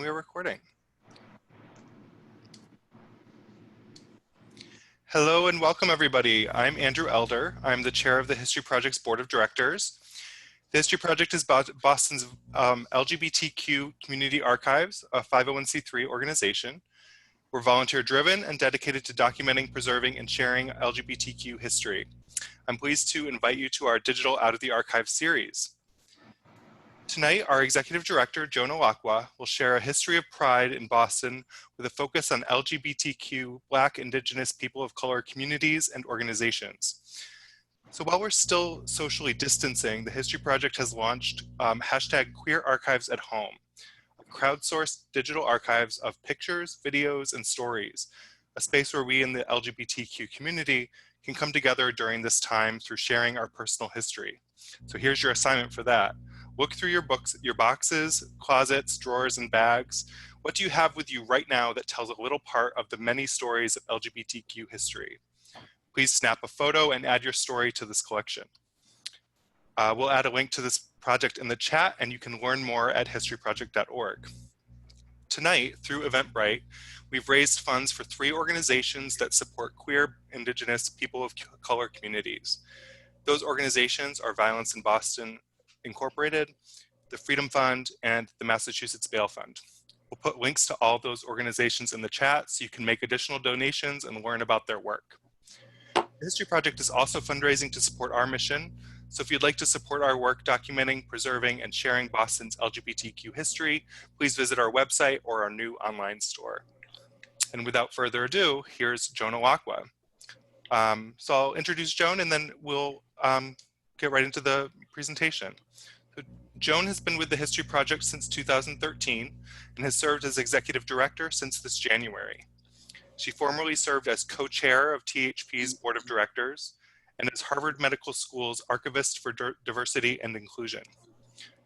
And we are recording. Hello and welcome everybody. I'm Andrew Elder. I'm the chair of the History Project's Board of Directors. The History Project is Boston's LGBTQ Community Archives, a 501c3 organization. We're volunteer driven and dedicated to documenting, preserving, and sharing LGBTQ history. I'm pleased to invite you to our digital Out of the Archive series. Tonight, our executive director, Joan Ilacqua, will share a history of pride in Boston with a focus on LGBTQ, Black, Indigenous, people of color communities and organizations. So while we're still socially distancing, the History Project has launched hashtag Queer Archives at Home, a crowdsourced digital archives of pictures, videos, and stories, a space where we in the LGBTQ community can come together during this time through sharing our personal history. So here's your assignment for that. Look through your books, your boxes, closets, drawers, and bags. What do you have with you right now that tells a little part of the many stories of LGBTQ history? Please snap a photo and add your story to this collection. We'll add a link to this project in the chat, and you can learn more at historyproject.org. Tonight, through Eventbrite, we've raised funds for 3 organizations that support queer, Indigenous, people of color communities. Those organizations are Violence in Boston Incorporated, the Freedom Fund, and the Massachusetts Bail Fund. We'll put links to all those organizations in the chat so you can make additional donations and learn about their work. The History Project is also fundraising to support our mission. So if you'd like to support our work documenting, preserving, and sharing Boston's LGBTQ history, please visit our website or our new online store. And without further ado, here's Joan Ilacqua. So I'll introduce Joan and then we'll get right into the presentation. So Joan has been with the History Project since 2013 and has served as executive director since this January. She formerly served as co-chair of THP's board of directors and is Harvard Medical School's archivist for diversity and inclusion.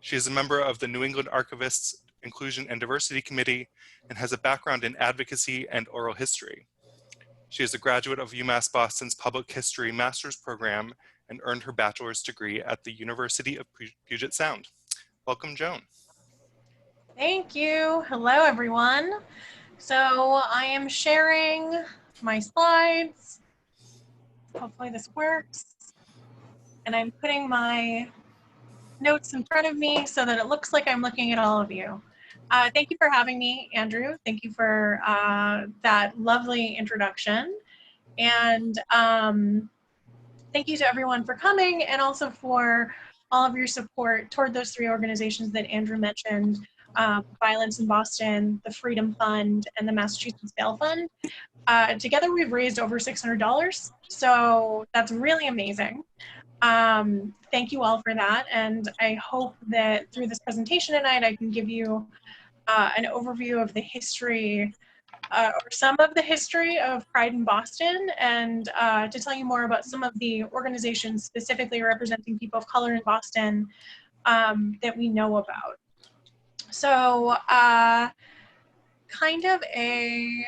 She is a member of the New England Archivists Inclusion and Diversity Committee and has a background in advocacy and oral history. She is a graduate of UMass Boston's Public History Master's Program and earned her bachelor's degree at the University of Puget Sound. Welcome, Joan. Thank you. Hello, everyone. So I am sharing my slides. Hopefully this works. And I'm putting my notes in front of me so that it looks like I'm looking at all of you. Thank you for having me, Andrew. Thank you for that lovely introduction. And thank you to everyone for coming and also for all of your support toward those 3 organizations that Andrew mentioned, Violence in Boston, the Freedom Fund, and the Massachusetts Bail Fund. Together we've raised over $600, so that's really amazing. Thank you all for that, and I hope that through this presentation tonight I can give you an overview of the history or some of the history of Pride in Boston, and to tell you more about some of the organizations specifically representing people of color in Boston that we know about. So kind of a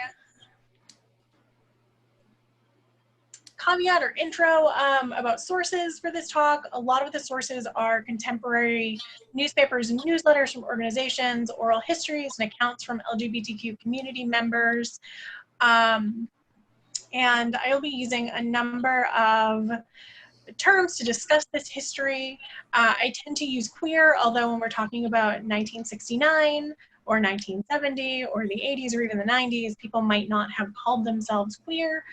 caveat or intro about sources for this talk. A lot of the sources are contemporary newspapers and newsletters from organizations, oral histories and accounts from LGBTQ community members. And I will be using a number of terms to discuss this history. I tend to use queer, although when we're talking about 1969 or 1970 or the 80s or even the 90s, people might not have called themselves queer.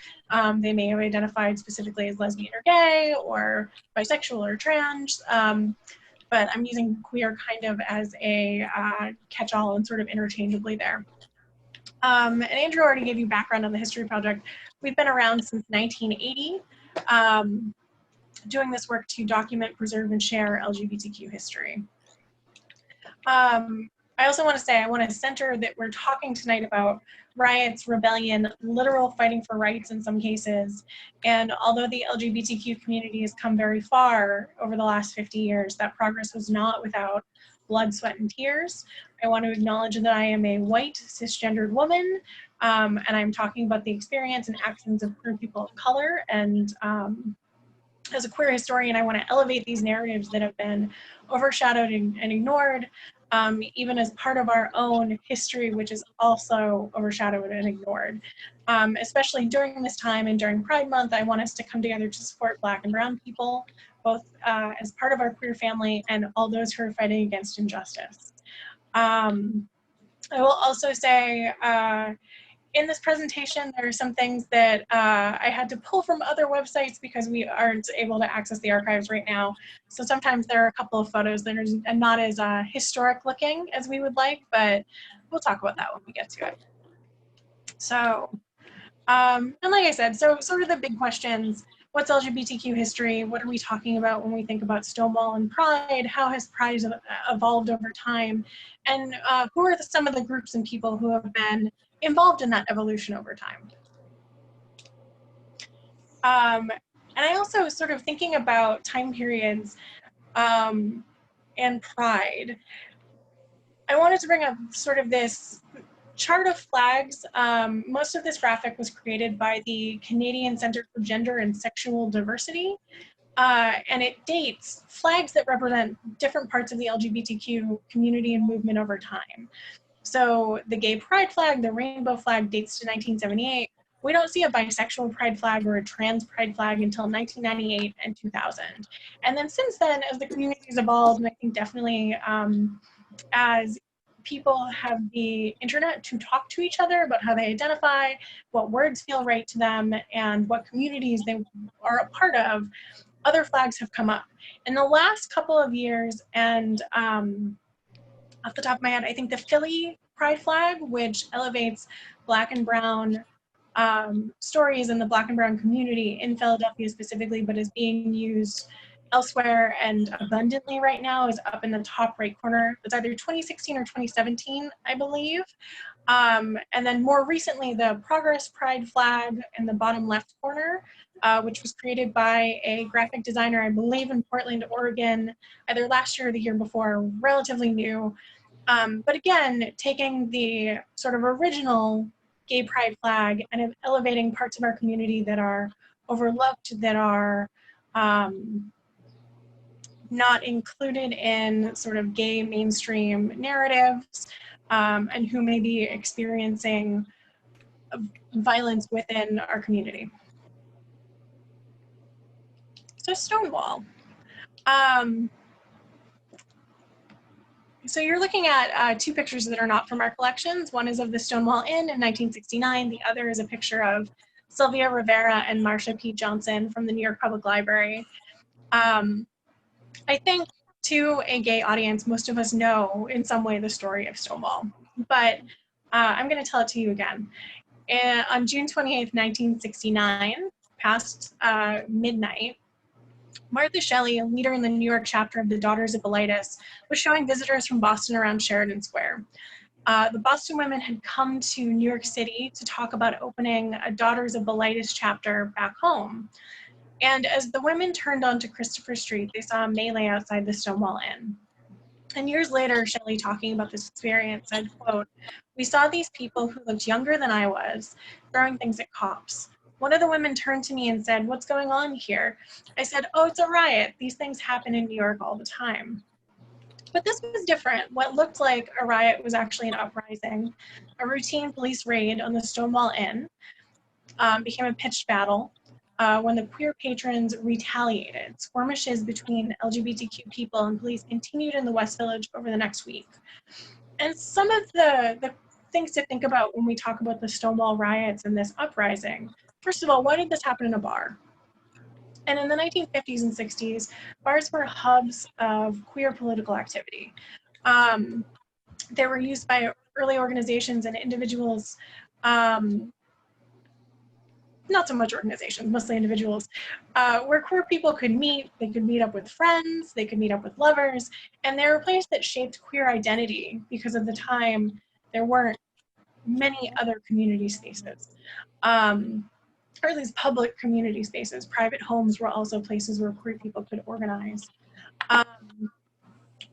They may have identified specifically as lesbian or gay or bisexual or trans, but I'm using queer kind of as a catch-all and sort of interchangeably there. And Andrew already gave you background on the History Project. We've been around since 1980, doing this work to document, preserve, and share LGBTQ history. I also want to say, I want to center that we're talking tonight about riots, rebellion, literal fighting for rights in some cases. And although the LGBTQ community has come very far over the last 50 years, that progress was not without blood, sweat, and tears. I want to acknowledge that I am a white, cisgendered woman, and I'm talking about the experience and actions of queer people of color. And as a queer historian, I want to elevate these narratives that have been overshadowed and ignored, even as part of our own history, which is also overshadowed and ignored. Especially during this time and during Pride Month, I want us to come together to support Black and Brown people, both as part of our queer family and all those who are fighting against injustice. I will also say, in this presentation, there are some things that I had to pull from other websites because we aren't able to access the archives right now. So sometimes there are a couple of photos that are not as historic looking as we would like, but we'll talk about that when we get to it. So, and like I said, so sort of the big questions: what's LGBTQ history? What are we talking about when we think about Stonewall and Pride? How has Pride evolved over time? And who are some of the groups and people who have been involved in that evolution over time? And I also sort of thinking about time periods and Pride. I wanted to bring up sort of this chart of flags. Most of this graphic was created by the Canadian Centre for Gender and Sexual Diversity. And it dates flags that represent different parts of the LGBTQ community and movement over time. So the gay pride flag, the rainbow flag dates to 1978. We don't see a bisexual pride flag or a trans pride flag until 1998 and 2000. And then since then, as the communities evolved, and I think definitely as people have the internet to talk to each other about how they identify, what words feel right to them, and what communities they are a part of, other flags have come up. In the last couple of years, and off the top of my head, I think the Philly Pride flag, which elevates Black and Brown stories in the Black and Brown community in Philadelphia specifically, but is being used elsewhere and abundantly right now, is up in the top right corner. It's either 2016 or 2017, I believe. And then more recently, the Progress Pride flag in the bottom left corner, which was created by a graphic designer, I believe in Portland, Oregon, either last year or the year before, relatively new. But again, taking the sort of original gay pride flag and elevating parts of our community that are overlooked, that are not included in sort of gay mainstream narratives, and who may be experiencing violence within our community. So Stonewall. So you're looking at two pictures that are not from our collections. One is of the Stonewall Inn in 1969. The other is a picture of Sylvia Rivera and Marsha P. Johnson from the New York Public Library. I think to a gay audience, most of us know in some way the story of Stonewall, but I'm going to tell it to you again. On June 28th, 1969, past midnight, Martha Shelley, a leader in the New York chapter of the Daughters of Bilitis, was showing visitors from Boston around Sheridan Square. The Boston women had come to New York City to talk about opening a Daughters of Bilitis chapter back home. And as the women turned onto Christopher Street, they saw a melee outside the Stonewall Inn. And years later, Shelley, talking about this experience, said, quote, "We saw these people who looked younger than I was throwing things at cops. One of the women turned to me and said, 'What's going on here?' I said, 'Oh, it's a riot. These things happen in New York all the time.'" But this was different. What looked like a riot was actually an uprising. A routine police raid on the Stonewall Inn became a pitched battle when the queer patrons retaliated. Skirmishes between LGBTQ people and police continued in the West Village over the next week. And some of the things to think about when we talk about the Stonewall riots and this uprising. First of all, why did this happen in a bar? And in the 1950s and 60s, bars were hubs of queer political activity. They were used by early organizations and individuals, not so much organizations, mostly individuals, where queer people could meet. They could meet up with friends, they could meet up with lovers, and they were a place that shaped queer identity because at the time there weren't many other community spaces, or at least public community spaces. Private homes were also places where queer people could organize.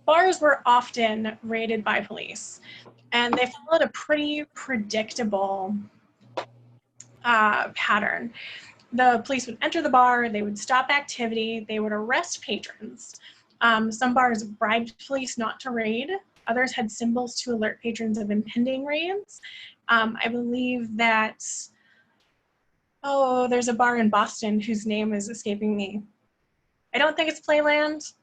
Bars were often raided by police, and they followed a pretty predictable pattern. The police would enter the bar, they would stop activity, they would arrest patrons. Some bars bribed police not to raid. Others had symbols to alert patrons of impending raids. I believe that, oh, there's a bar in Boston whose name is escaping me. I don't think it's Playland.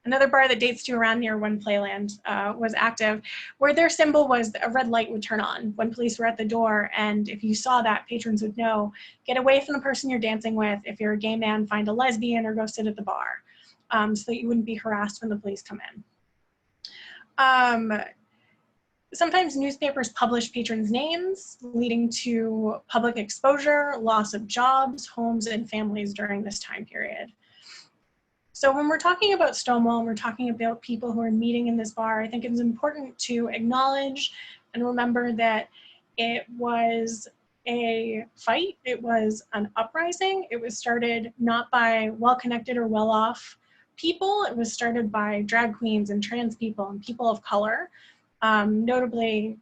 Another bar that dates to around near when Playland was active, where their symbol was a red light would turn on when police were at the door, and if you saw that, patrons would know, get away from the person you're dancing with. If you're a gay man, find a lesbian or go sit at the bar, so that you wouldn't be harassed when the police come in. Sometimes newspapers publish patrons' names, leading to public exposure, loss of jobs, homes, and families during this time period. So when we're talking about Stonewall, and we're talking about people who are meeting in this bar, I think it's important to acknowledge and remember that it was a fight, it was an uprising. It was started not by well-connected or well-off people, it was started by drag queens and trans people and people of color, notably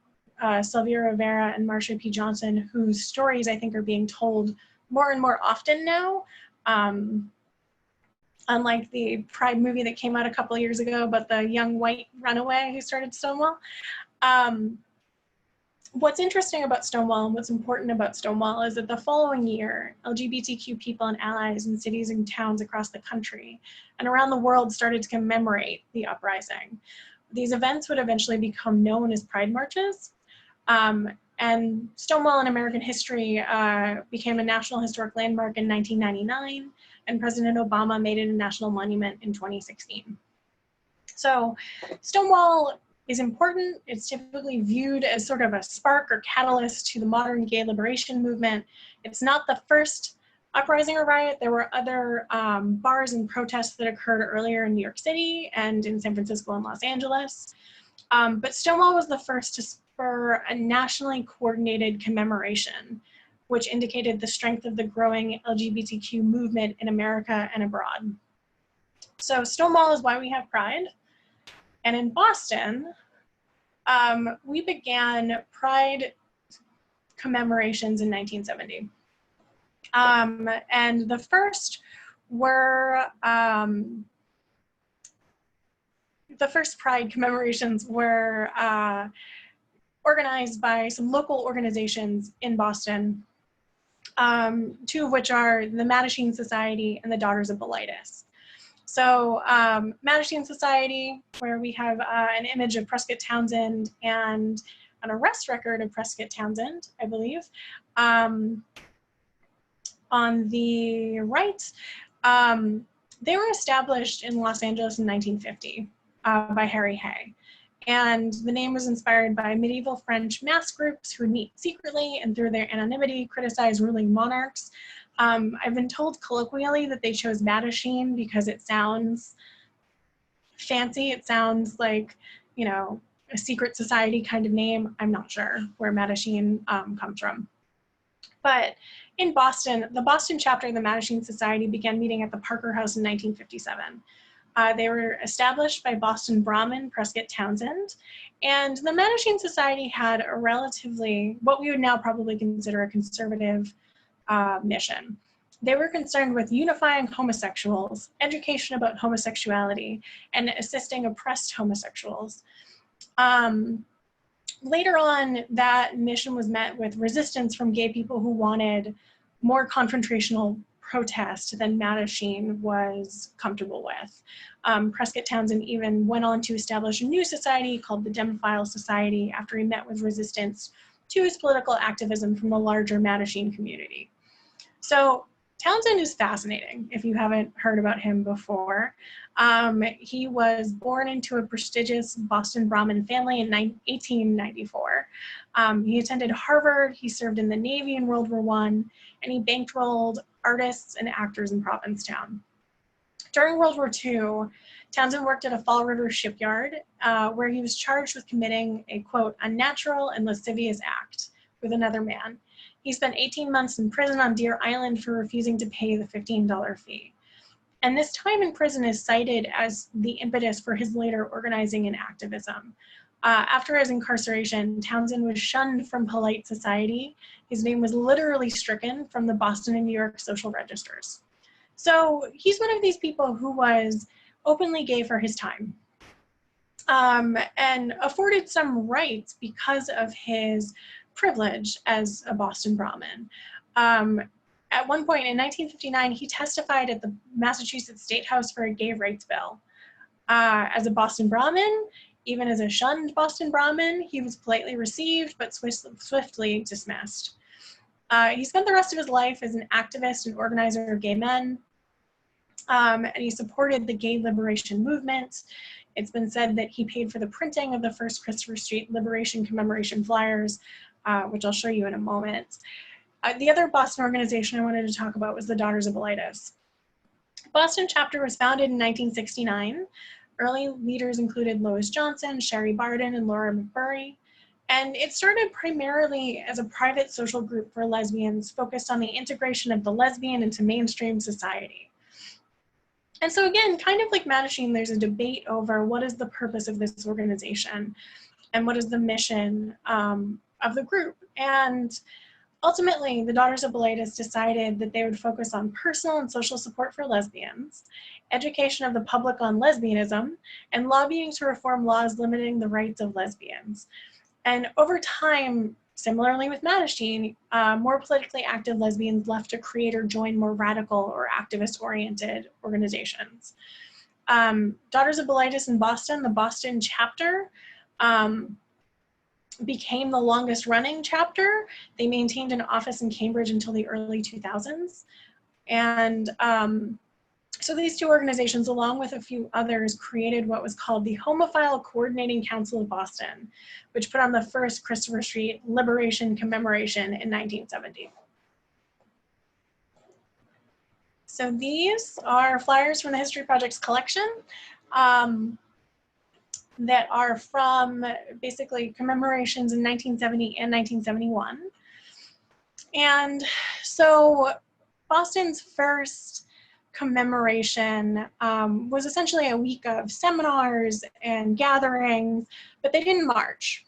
Sylvia Rivera and Marsha P. Johnson, whose stories I think are being told more and more often now. Unlike the Pride movie that came out a couple of years ago, but the young white runaway who started Stonewall. What's interesting about Stonewall and what's important about Stonewall is that the following year, LGBTQ people and allies in cities and towns across the country and around the world started to commemorate the uprising. These events would eventually become known as Pride Marches. And Stonewall in American history became a National Historic Landmark in 1999, and President Obama made it a national monument in 2016. So Stonewall is important. It's typically viewed as sort of a spark or catalyst to the modern gay liberation movement. It's not the first uprising or riot. There were other bars and protests that occurred earlier in New York City and in San Francisco and Los Angeles. But Stonewall was the first to spur a nationally coordinated commemoration, which indicated the strength of the growing LGBTQ movement in America and abroad. So Stonewall is why we have Pride. And in Boston, we began Pride commemorations in 1970. And the first were, the first Pride commemorations were organized by some local organizations in Boston, two of which are the Mattachine Society and the Daughters of Bilitis. So Mattachine Society, where we have an image of Prescott Townsend and an arrest record of Prescott Townsend, I believe, on the right. They were established in Los Angeles in 1950 by Harry Hay. And the name was inspired by medieval French mass groups who would meet secretly and through their anonymity criticize ruling monarchs. I've been told colloquially that they chose Mattachine because it sounds fancy. It sounds like, you know, a secret society kind of name. I'm not sure where Mattachine comes from. But in Boston, the Boston chapter of the Mattachine Society began meeting at the Parker House in 1957. They were established by Boston Brahmin Prescott Townsend, and the Mattachine Society had a relatively, what we would now probably consider a conservative mission. They were concerned with unifying homosexuals, education about homosexuality, and assisting oppressed homosexuals. Later on, that mission was met with resistance from gay people who wanted more confrontational protest than Mattachine was comfortable with. Prescott Townsend even went on to establish a new society called the Demophile Society after he met with resistance to his political activism from the larger Mattachine community. So Townsend is fascinating if you haven't heard about him before. He was born into a prestigious Boston Brahmin family in 1894. He attended Harvard, he served in the Navy in World War I, and he bankrolled artists and actors in Provincetown. During World War II, Townsend worked at a Fall River shipyard where he was charged with committing a, quote, unnatural and lascivious act with another man. He spent 18 months in prison on Deer Island for refusing to pay the $15 fee. And this time in prison is cited as the impetus for his later organizing and activism. After his incarceration, Townsend was shunned from polite society. His name was literally stricken from the Boston and New York social registers. So he's one of these people who was openly gay for his time. and afforded some rights because of his privilege as a Boston Brahmin. At one point in 1959, he testified at the Massachusetts State House for a gay rights bill. As a Boston Brahmin, even as a shunned Boston Brahmin, he was politely received but swiftly dismissed. He spent the rest of his life as an activist and organizer of gay men, and he supported the gay liberation movement. It's been said that he paid for the printing of the first Christopher Street Liberation commemoration flyers, which I'll show you in a moment. The other Boston organization I wanted to talk about was the Daughters of Bilitis. Boston chapter was founded in 1969. Early leaders included Lois Johnson, Sherry Barden, and Laura McBurry. And it started primarily as a private social group for lesbians focused on the integration of the lesbian into mainstream society. And so again, kind of like Mattachine, there's a debate over what is the purpose of this organization and what is the mission of the group. And ultimately, the Daughters of Bilitis decided that they would focus on personal and social support for lesbians, education of the public on lesbianism, and lobbying to reform laws limiting the rights of lesbians. And over time, similarly with Mattachine, more politically active lesbians left to create or join more radical or activist-oriented organizations. Daughters of Bilitis in Boston, the Boston chapter, became the longest running chapter. They maintained an office in Cambridge until the early 2000s. And so these two organizations, along with a few others, created what was called the Homophile Coordinating Council of Boston, which put on the first Christopher Street Liberation commemoration in 1970. So these are flyers from the History Project's collection. That are from basically commemorations in 1970 and 1971. And so Boston's first commemoration was essentially a week of seminars and gatherings, but they didn't march.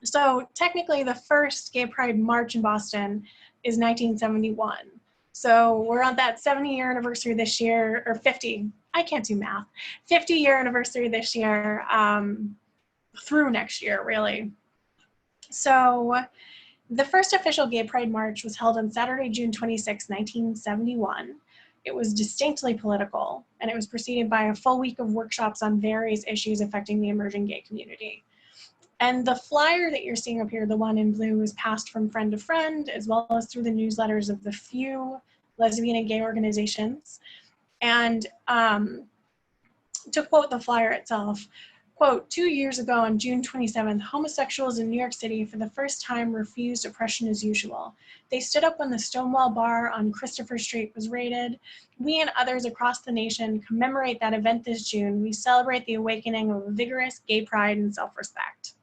So technically the first Gay Pride March in Boston is 1971. So we're on that 70-year anniversary this year, or 50, I can't do math, 50-year anniversary this year through next year, really. So the first official Gay Pride March was held on Saturday, June 26, 1971. It was distinctly political, and it was preceded by a full week of workshops on various issues affecting the emerging gay community. And the flyer that you're seeing up here, the one in blue, was passed from friend to friend, as well as through the newsletters of the few lesbian and gay organizations. And to quote the flyer itself, quote, 2 years ago on June 27th, homosexuals in New York City for the first time refused oppression as usual. They stood up when the Stonewall Bar on Christopher Street was raided. We and others across the nation commemorate that event this June. We celebrate the awakening of vigorous gay pride and self-respect.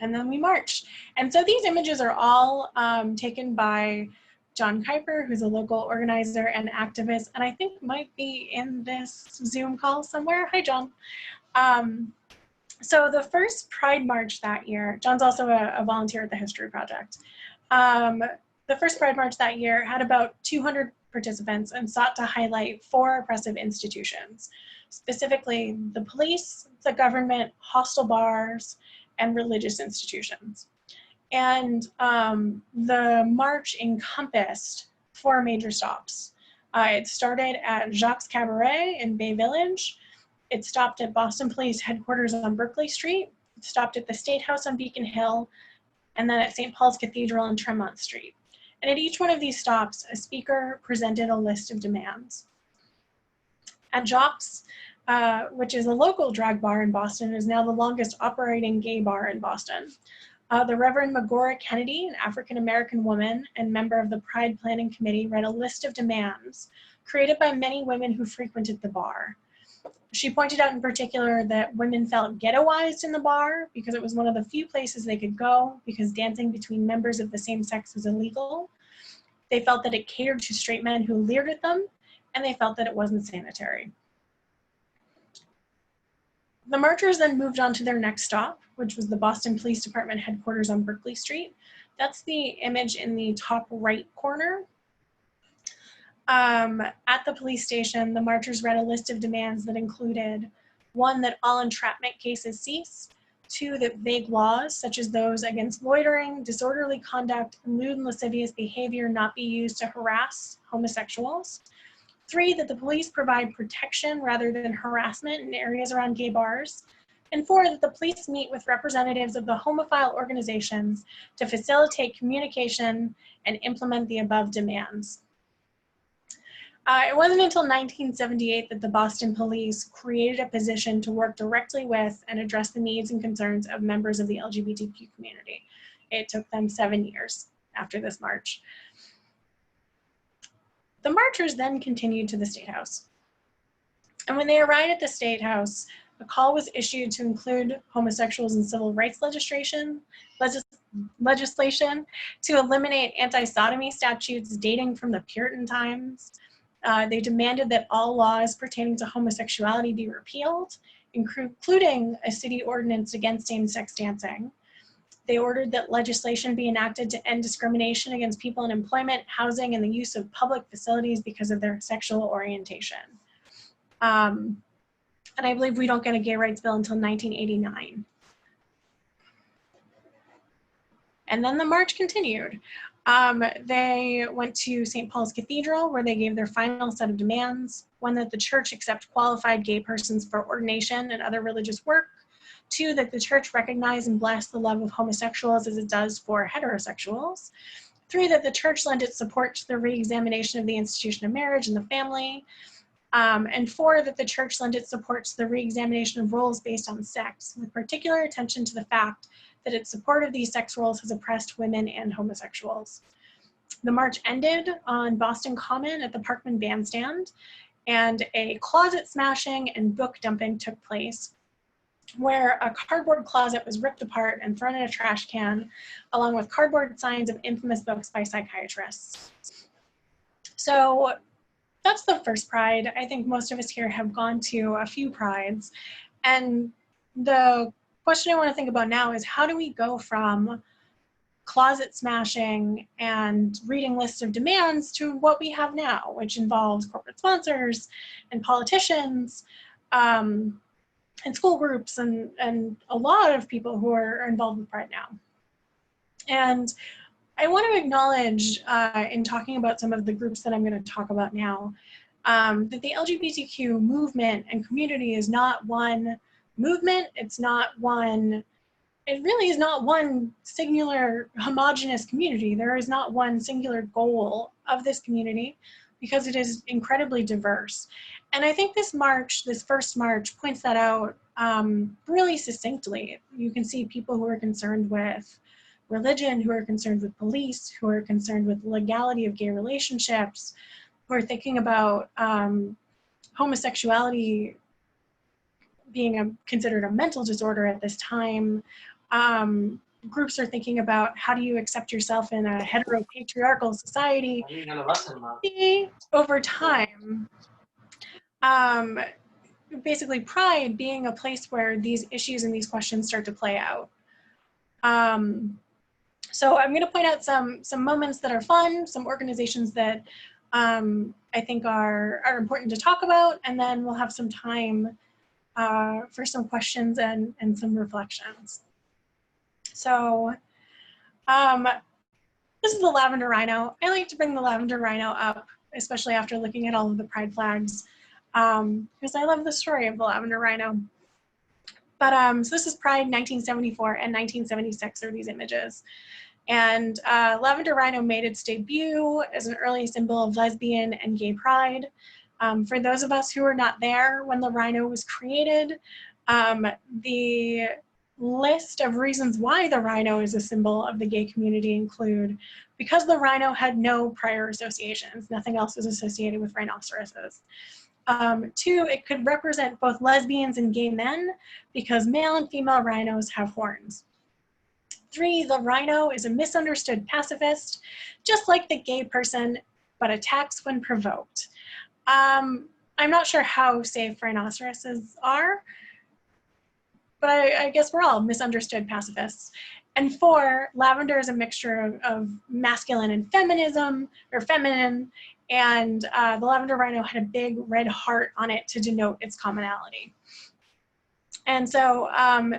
And then we march. And so these images are all taken by John Kuiper, who's a local organizer and activist, and I think might be in this Zoom call somewhere. Hi, John. So the first Pride March that year, John's also a volunteer at the History Project. The first Pride March that year had about 200 participants and sought to highlight 4 oppressive institutions, specifically the police, the government, hostile bars, and religious institutions. And the march encompassed 4 major stops. It started at Jacques Cabaret in Bay Village. It stopped at Boston Police Headquarters on Berkeley Street. It stopped at the State House on Beacon Hill, and then at St. Paul's Cathedral on Tremont Street. And at each one of these stops, a speaker presented a list of demands. At Jacques, which is a local drag bar in Boston, is now the longest operating gay bar in Boston. The Reverend Magora Kennedy, an African-American woman and member of the Pride Planning Committee, read a list of demands created by many women who frequented the bar. She pointed out in particular that women felt ghettoized in the bar because it was one of the few places they could go because dancing between members of the same sex was illegal. They felt that it catered to straight men who leered at them, and they felt that it wasn't sanitary. The marchers then moved on to their next stop, which was the Boston Police Department headquarters on Berkeley Street. That's the image in the top right corner. At the police station, the marchers read a list of demands that included 1, that all entrapment cases cease, 2, that vague laws, such as those against loitering, disorderly conduct, and lewd and lascivious behavior not be used to harass homosexuals, 3, that the police provide protection rather than harassment in areas around gay bars, and 4, that the police meet with representatives of the homophile organizations to facilitate communication and implement the above demands. It wasn't until 1978 that the Boston Police created a position to work directly with and address the needs and concerns of members of the LGBTQ community. It took them 7 years after this march. The marchers then continued to the State House. And when they arrived at the State House, a call was issued to include homosexuals in civil rights legislation to eliminate anti-sodomy statutes dating from the Puritan times. They demanded that all laws pertaining to homosexuality be repealed, including a city ordinance against same-sex dancing. They ordered that legislation be enacted to end discrimination against people in employment, housing, and the use of public facilities because of their sexual orientation. And I believe we don't get a gay rights bill until 1989. And then the march continued. They went to St. Paul's Cathedral, where they gave their final set of demands. 1, that the church accept qualified gay persons for ordination and other religious work. 2, that the church recognize and bless the love of homosexuals as it does for heterosexuals. 3, that the church lend its support to the re-examination of the institution of marriage and the family. And 4, that the church lend its support to the re-examination of roles based on sex, with particular attention to the fact that its support of these sex roles has oppressed women and homosexuals. The march ended on Boston Common at the Parkman Bandstand, and a closet smashing and book dumping took place, where a cardboard closet was ripped apart and thrown in a trash can, along with cardboard signs of infamous books by psychiatrists. So that's the first Pride. I think most of us here have gone to a few Prides, and the question I want to think about now is, how do we go from closet smashing and reading lists of demands to what we have now, which involves corporate sponsors and politicians and school groups and a lot of people who are involved with Pride now. And I want to acknowledge in talking about some of the groups that I'm going to talk about now, that the LGBTQ movement and community is not one movement. It's not one, it really is not one singular homogenous community. There is not one singular goal of this community because it is incredibly diverse. And I think this march, this first march, points that out really succinctly. You can see people who are concerned with religion, who are concerned with police, who are concerned with legality of gay relationships, who are thinking about homosexuality being considered a mental disorder at this time. Groups are thinking about, how do you accept yourself in a heteropatriarchal society? Over time, basically Pride being a place where these issues and these questions start to play out. So I'm going to point out some moments that are fun, some organizations that I think are important to talk about, and then we'll have some time for some questions and some reflections. So this is the lavender rhino. I like to bring the lavender rhino up, especially after looking at all of the Pride flags, because I love the story of the lavender rhino. But so this is Pride 1974 and 1976 are these images. And lavender rhino made its debut as an early symbol of lesbian and gay pride. For those of us who were not there when the rhino was created, the list of reasons why the rhino is a symbol of the gay community include, because the rhino had no prior associations, nothing else was associated with rhinoceroses. 2, it could represent both lesbians and gay men because male and female rhinos have horns. 3, the rhino is a misunderstood pacifist, just like the gay person, but attacks when provoked. I'm not sure how safe rhinoceroses are, but I guess we're all misunderstood pacifists. And 4, lavender is a mixture of masculine and feminism, or feminine, And the lavender rhino had a big red heart on it to denote its commonality. And so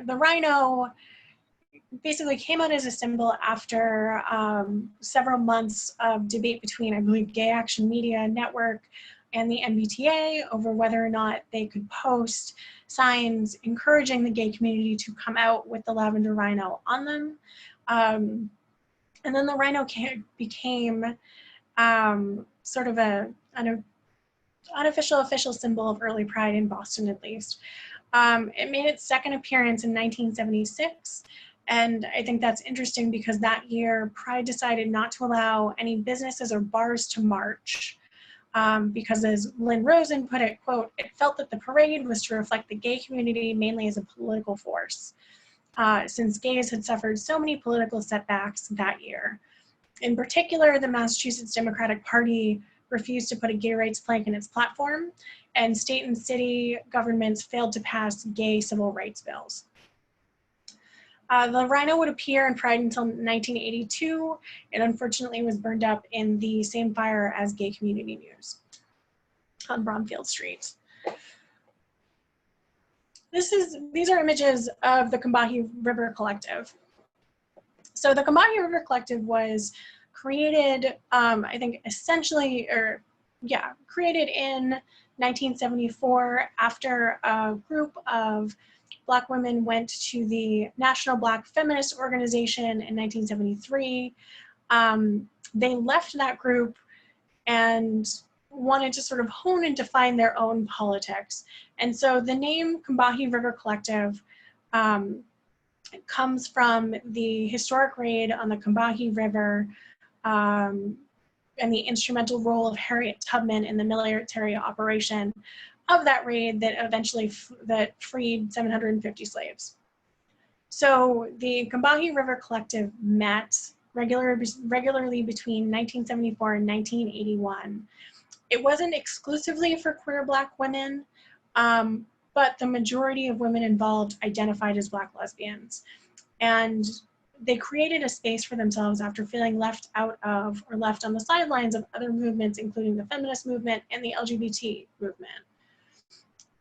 the rhino basically came out as a symbol after several months of debate between, I believe, Gay Action Media Network and the MBTA over whether or not they could post signs encouraging the gay community to come out with the lavender rhino on them. And then the rhino became sort of an unofficial official symbol of early Pride in Boston, at least. It made its second appearance in 1976. And I think that's interesting because that year, Pride decided not to allow any businesses or bars to march because, as Lynn Rosen put it, quote, "It felt that the parade was to reflect the gay community mainly as a political force, since gays had suffered so many political setbacks that year. In particular, the Massachusetts Democratic Party refused to put a gay rights plank in its platform, and state and city governments failed to pass gay civil rights bills." The rhino would appear in Pride until 1982. It unfortunately was burned up in the same fire as Gay Community News on Bromfield Street. These are images of the Combahee River Collective. So the Combahee River Collective was created, I think essentially, created in 1974 after a group of Black women went to the National Black Feminist Organization in 1973. They left that group and wanted to sort of hone and define their own politics. And so the name Combahee River Collective comes from the historic raid on the Combahee River and the instrumental role of Harriet Tubman in the military operation of that raid that eventually freed 750 slaves. So the Combahee River Collective met regularly between 1974 and 1981. It wasn't exclusively for queer Black women, but the majority of women involved identified as Black lesbians. And they created a space for themselves after feeling left out of or left on the sidelines of other movements, including the feminist movement and the LGBT movement.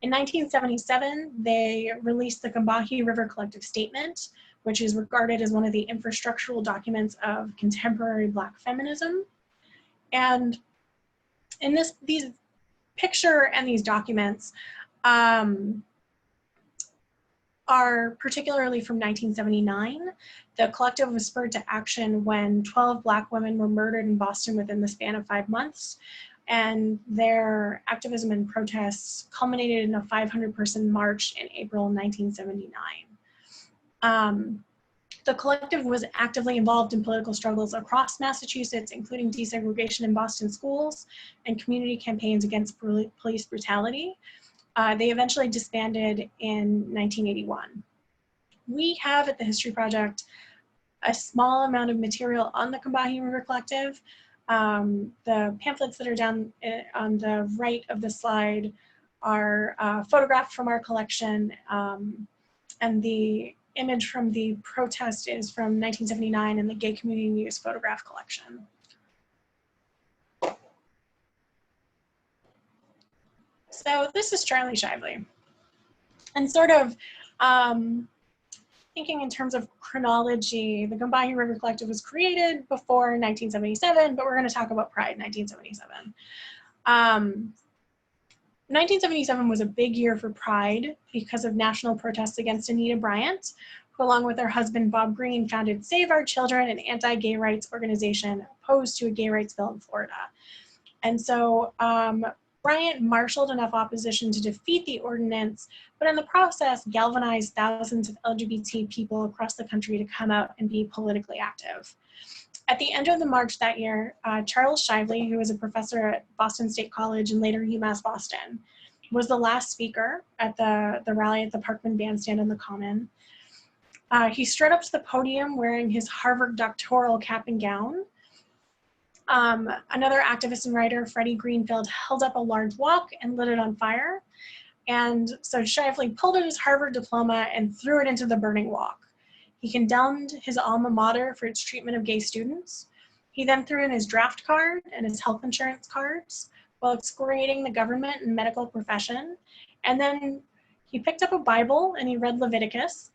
In 1977, they released the Combahee River Collective Statement, which is regarded as one of the infrastructural documents of contemporary Black feminism. And in these picture and these documents are particularly from 1979. The collective was spurred to action when 12 Black women were murdered in Boston within the span of 5 months. And their activism and protests culminated in a 500-person march in April 1979. The collective was actively involved in political struggles across Massachusetts, including desegregation in Boston schools and community campaigns against police brutality. They eventually disbanded in 1981. We have at the History Project a small amount of material on the Combahee River Collective. The pamphlets that are down on the right of the slide are photographed from our collection, and the image from the protest is from 1979 in the Gay Community News photograph collection. So this is Charlie Shively. And sort of thinking in terms of chronology, the Combahee River Collective was created before 1977, but we're going to talk about Pride 1977. 1977 was a big year for Pride because of national protests against Anita Bryant, who along with her husband Bob Green founded Save Our Children, an anti-gay rights organization opposed to a gay rights bill in Florida. And so Bryant marshaled enough opposition to defeat the ordinance, but in the process galvanized thousands of LGBT people across the country to come out and be politically active. At the end of the march that year, Charles Shively, who was a professor at Boston State College and later UMass Boston, was the last speaker at the rally at the Parkman Bandstand on the Common. He strode up to the podium wearing his Harvard doctoral cap and gown. Another activist and writer, Freddie Greenfield, held up a large wok and lit it on fire. And so Shively pulled out his Harvard diploma and threw it into the burning wok. He condemned his alma mater for its treatment of gay students. He then threw in his draft card and his health insurance cards while excoriating the government and medical profession. And then he picked up a Bible and he read Leviticus.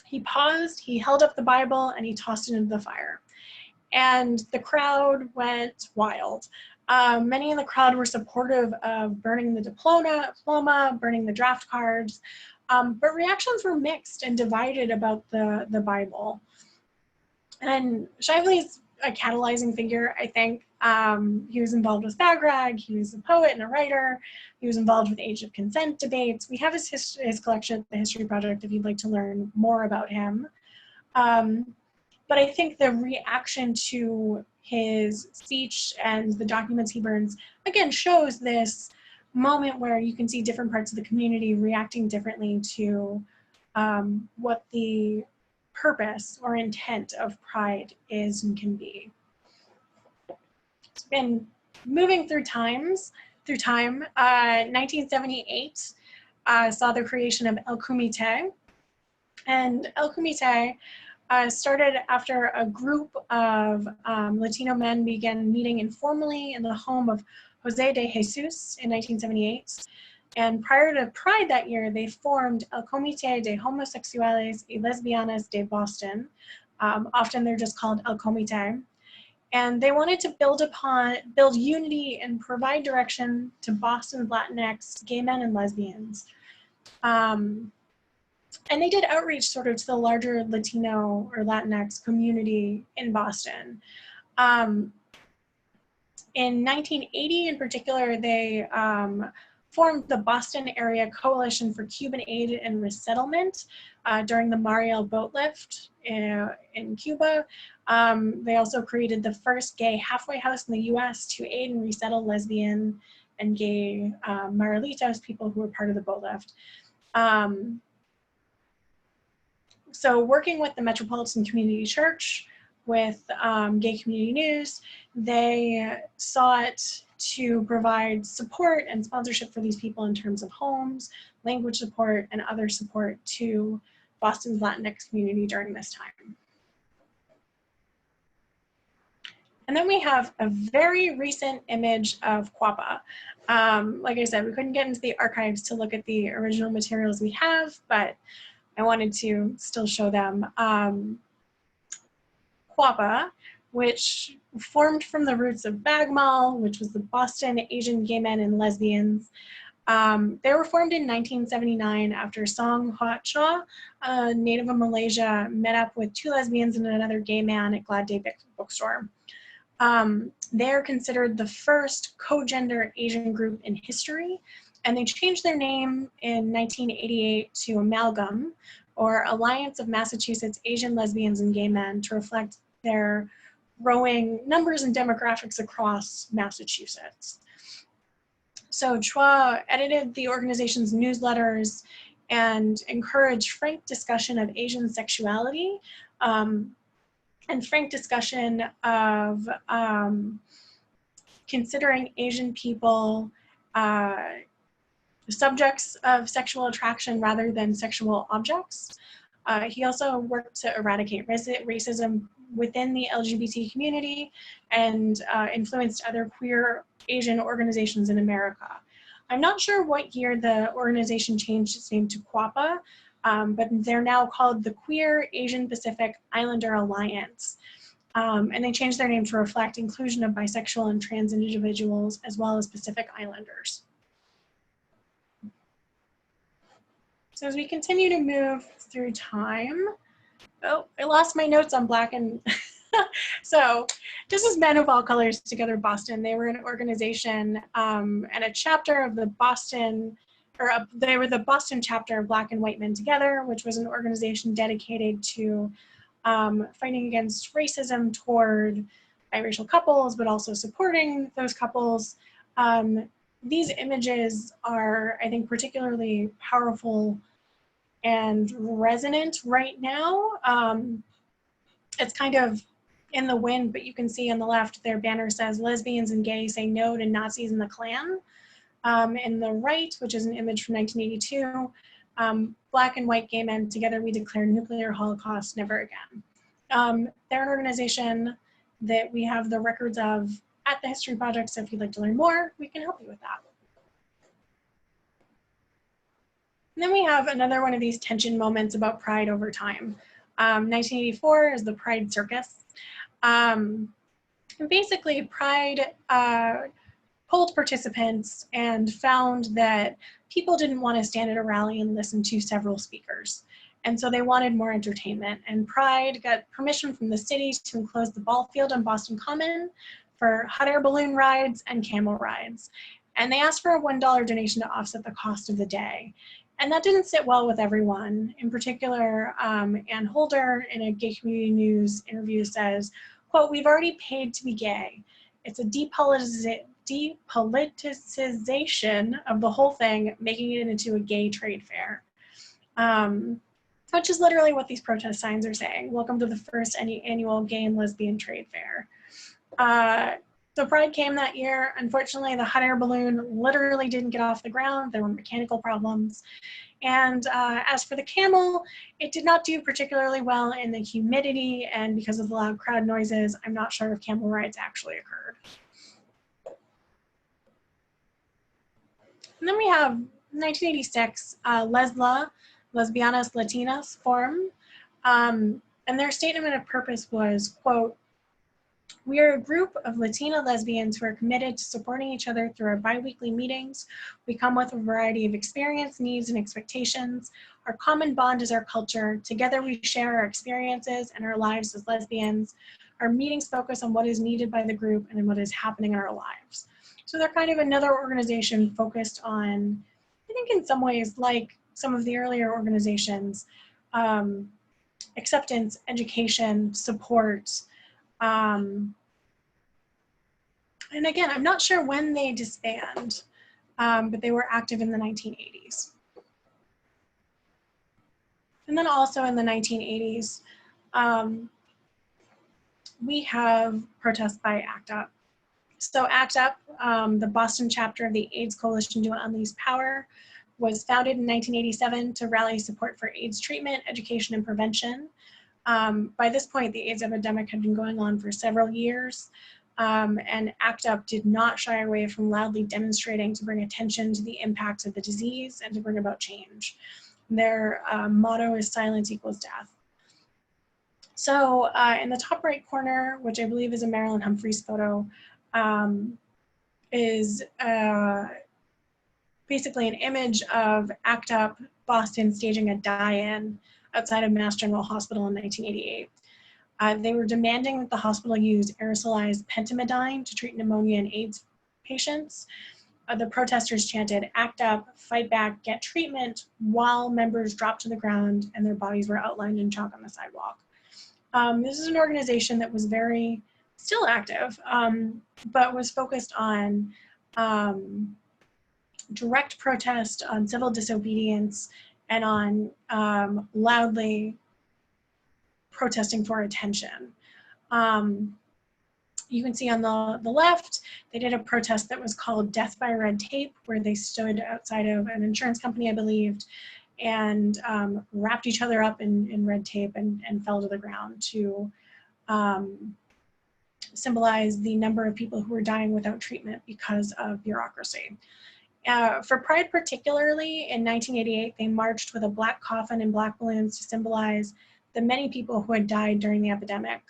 He paused, he held up the Bible, and he tossed it into the fire. And the crowd went wild. Many in the crowd were supportive of burning the diploma, burning the draft cards, but reactions were mixed and divided about the Bible. And Shively's a catalyzing figure, I think. He was involved with Bag Rag, he was a poet and a writer, he was involved with age of consent debates. We have his collection at the History Project if you'd like to learn more about him. But I think the reaction to his speech and the documents he burns, again, shows this moment where you can see different parts of the community reacting differently to what the purpose or intent of Pride is and can be. It's been moving through time. 1978 saw the creation of El Comité. And El Comité started after a group of Latino men began meeting informally in the home of Jose de Jesus in 1978. And prior to Pride that year, they formed El Comité de Homosexuales y Lesbianas de Boston. Often they're just called El Comité. And they wanted to build unity and provide direction to Boston's Latinx gay men and lesbians. And they did outreach sort of to the larger Latino or Latinx community in Boston. In 1980 in particular, they formed the Boston Area Coalition for Cuban Aid and Resettlement during the Mariel boat lift in Cuba. They also created the first gay halfway house in the US to aid and resettle lesbian and gay Marielitos, people who were part of the boat lift. So working with the Metropolitan Community Church, with Gay Community News, they sought to provide support and sponsorship for these people in terms of homes, language support, and other support to Boston's Latinx community during this time. And then we have a very recent image of Quapa. Like I said, we couldn't get into the archives to look at the original materials we have, but I wanted to still show them. Quapa, which formed from the roots of Bagmal, which was the Boston Asian Gay Men and Lesbians. They were formed in 1979 after Song Hot Chaw, a native of Malaysia, met up with two lesbians and another gay man at Glad Day bookstore. They're considered the first co-gender Asian group in history, and they changed their name in 1988 to Amalgam, or Alliance of Massachusetts Asian Lesbians and Gay Men, to reflect their growing numbers and demographics across Massachusetts. So Chua edited the organization's newsletters and encouraged frank discussion of Asian sexuality and frank discussion of considering Asian people subjects of sexual attraction rather than sexual objects. He also worked to eradicate racism within the LGBT community and influenced other queer Asian organizations in America. I'm not sure what year the organization changed its name to Quapa, but they're now called the Queer Asian Pacific Islander Alliance. And they changed their name to reflect inclusion of bisexual and trans individuals as well as Pacific Islanders. So as we continue to move through time, oh, I lost my notes on Black and so this is Men of All Colors Together Boston. They were an organization and a chapter of the Boston, they were the Boston chapter of Black and White Men Together, which was an organization dedicated to fighting against racism toward biracial couples, but also supporting those couples. These images are, I think, particularly powerful and resonant right now. It's kind of in the wind, but you can see on the left, their banner says, "Lesbians and gays say no to Nazis and the Klan." In the right, which is an image from 1982, Black and white gay men together, we declare nuclear holocaust never again. They're an organization that we have the records of at the History Project. So if you'd like to learn more, we can help you with that. And then we have another one of these tension moments about Pride over time. 1984 is the Pride Circus. And basically, Pride polled participants and found that people didn't want to stand at a rally and listen to several speakers. And so they wanted more entertainment. And Pride got permission from the city to enclose the ball field on Boston Common for hot air balloon rides and camel rides. And they asked for a $1 donation to offset the cost of the day. And that didn't sit well with everyone. In particular, Ann Holder in a Gay Community News interview says, quote, "We've already paid to be gay. It's a depoliticization of the whole thing, making it into a gay trade fair." Which is literally what these protest signs are saying. Welcome to the first annual gay and lesbian trade fair. So Pride came that year. Unfortunately, the hot air balloon literally didn't get off the ground. There were mechanical problems. And as for the camel, it did not do particularly well in the humidity, and because of the loud crowd noises, I'm not sure if camel rides actually occurred. And then we have 1986, LESLA, Lesbianas Latinas Forum, and their statement of purpose was, quote, "We are a group of Latina lesbians who are committed to supporting each other through our bi-weekly meetings. We come with a variety of experience, needs, and expectations. Our common bond is our culture. Together we share our experiences and our lives as lesbians. Our meetings focus on what is needed by the group and what is happening in our lives." So they're kind of another organization focused on, I think in some ways, like some of the earlier organizations, acceptance, education, support. And again, I'm not sure when they disband, but they were active in the 1980s. And then also in the 1980s, we have protests by ACT UP. So ACT UP, the Boston chapter of the AIDS Coalition to Unleash Power, was founded in 1987 to rally support for AIDS treatment, education, and prevention. By this point, the AIDS epidemic had been going on for several years, and ACT UP did not shy away from loudly demonstrating to bring attention to the impacts of the disease and to bring about change. Their motto is "Silence equals death." So in the top right corner, which I believe is a Marilyn Humphreys photo, is basically an image of ACT UP Boston staging a die-in outside of Mass General Hospital in 1988. They were demanding that the hospital use aerosolized pentamidine to treat pneumonia in AIDS patients. The protesters chanted, "ACT UP, fight back, get treatment," while members dropped to the ground and their bodies were outlined in chalk on the sidewalk. This is an organization that was still active, but was focused on direct protest, on civil disobedience, and on loudly protesting for attention. You can see on the left, they did a protest that was called Death by Red Tape, where they stood outside of an insurance company, I believed, and wrapped each other up in red tape and fell to the ground to symbolize the number of people who were dying without treatment because of bureaucracy. For Pride particularly, in 1988, they marched with a black coffin and black balloons to symbolize the many people who had died during the epidemic.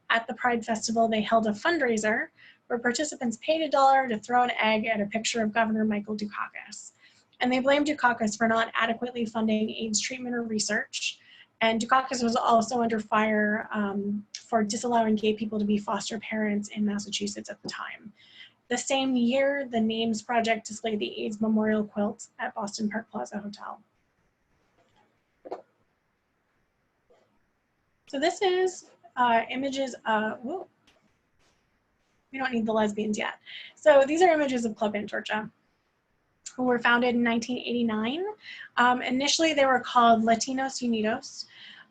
At the Pride Festival, they held a fundraiser where participants paid $1 to throw an egg at a picture of Governor Michael Dukakis. And they blamed Dukakis for not adequately funding AIDS treatment or research. And Dukakis was also under fire for disallowing gay people to be foster parents in Massachusetts at the time. The same year, the Names Project displayed the AIDS memorial quilt at Boston Park Plaza Hotel. So this is images of, whoa, we don't need the lesbians yet. So these are images of Club Antorcha, who were founded in 1989. Initially, they were called Latinos Unidos,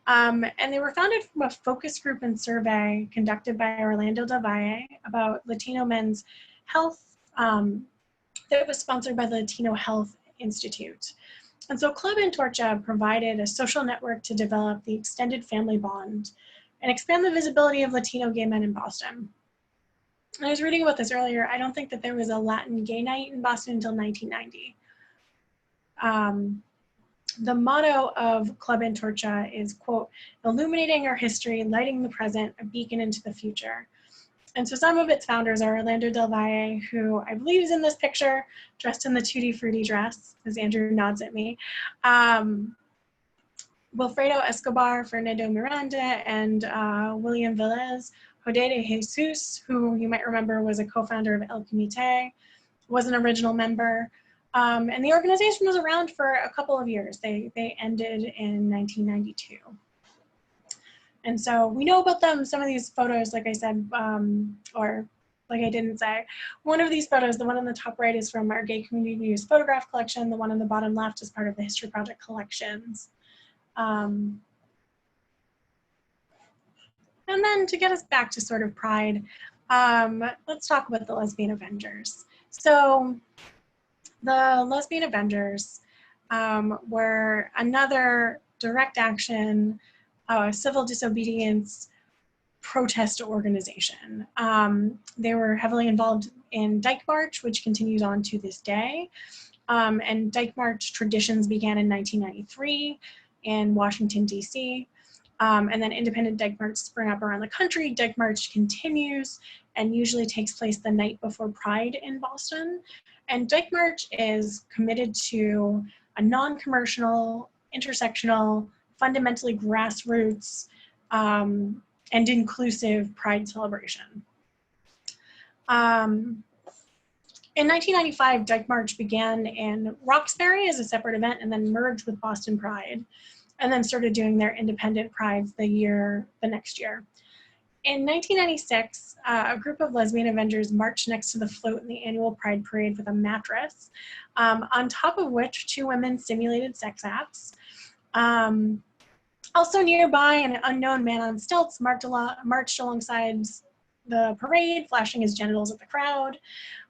and they were founded from a focus group and survey conducted by Orlando Del Valle about Latino men's health that was sponsored by the Latino Health Institute. And so Club Antorcha provided a social network to develop the extended family bond and expand the visibility of Latino gay men in Boston. And I was reading about this earlier. I don't think that there was a Latin gay night in Boston until 1990. The motto of Club Antorcha is, quote, illuminating our history, lighting the present, a beacon into the future. And so some of its founders are Orlando Del Valle, who I believe is in this picture, dressed in the Tutti Frutti dress, as Andrew nods at me. Wilfredo Escobar, Fernando Miranda, and William Velez. Jose de Jesus, who you might remember was a co-founder of El Comité, was an original member. And the organization was around for a couple of years. They ended in 1992. And so we know about them. Some of these photos, like I said, or like I didn't say, one of these photos, the one on the top right, is from our Gay Community News photograph collection. The one on the bottom left is part of the History Project collections. And then to get us back to sort of Pride, let's talk about the Lesbian Avengers. So the Lesbian Avengers were another direct action, civil disobedience protest organization. They were heavily involved in DYKE March, which continues on to this day. And DYKE March traditions began in 1993 in Washington, D.C. And then independent DYKE March sprang up around the country. DYKE March continues and usually takes place the night before Pride in Boston. And DYKE March is committed to a non-commercial, intersectional, fundamentally grassroots, and inclusive Pride celebration. In 1995, DYKE March began in Roxbury as a separate event and then merged with Boston Pride, and then started doing their independent Prides the next year. In 1996, a group of lesbian Avengers marched next to the float in the annual Pride Parade with a mattress, on top of which 2 women simulated sex acts. Also nearby, an unknown man on stilts marched alongside the parade, flashing his genitals at the crowd.